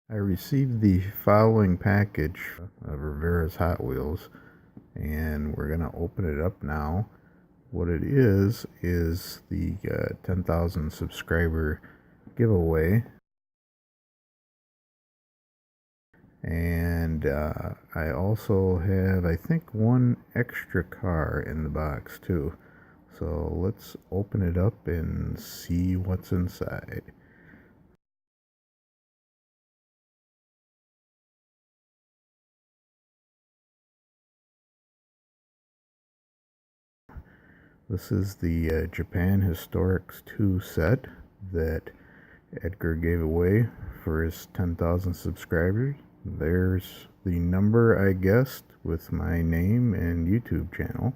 I received the following package of Rivera's Hot Wheels, and we're going to open it up now. What it is the 10,000 subscriber giveaway. And I also have, I think, one extra car in the box too. So let's open it up and see what's inside. This is the Japan Historics 2 set that Edgar gave away for his 10,000 subscribers. There's the number I guessed with my name and YouTube channel.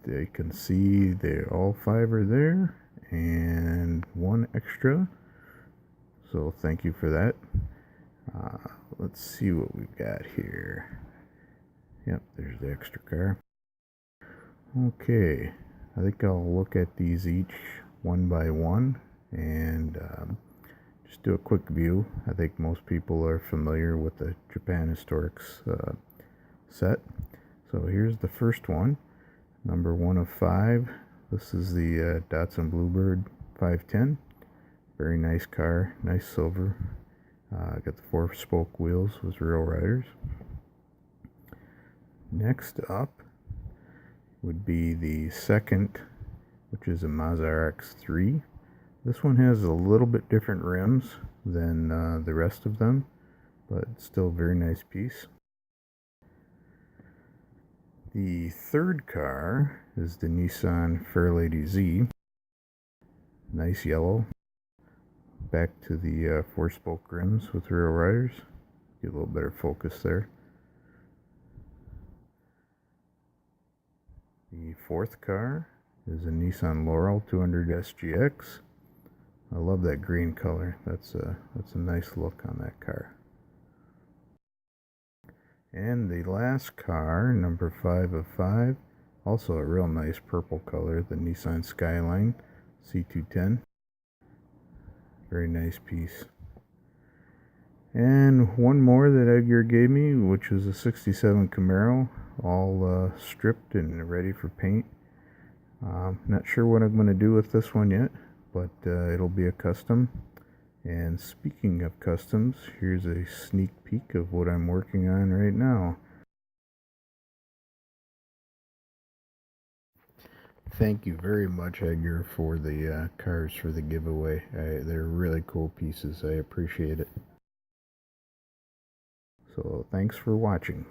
You can see they all 5 are there and one extra. So thank you for that. Let's see what we've got here. Yep, there's the extra car. Okay, I think I'll look at these each one by one and just do a quick view. I think most people are familiar with the Japan Historics set. So here's the first one, number 1 of 5. This is the Datsun Bluebird 510. Very nice car, nice silver. Got the 4-spoke wheels with real riders. Next up would be the second, which is a Mazda RX-3. This one has a little bit different rims than the rest of them, but still a very nice piece. The third car is the Nissan Fairlady Z. Nice yellow. Back to the 4-spoke rims with real riders. Get a little better focus there. The fourth car is a Nissan Laurel 200 SGX. I love that green color. That's a nice look on that car. And the last car, number 5 of 5, also a real nice purple color, the Nissan Skyline C210. Very nice piece. And one more that Edgar gave me, which was a 67 Camaro, all stripped and ready for paint. Not sure what I'm going to do with this one yet, but it'll be a custom. And speaking of customs, here's a sneak peek of what I'm working on right now. Thank you very much, Edgar, for the cars for the giveaway. They're really cool pieces. I appreciate it. So thanks for watching.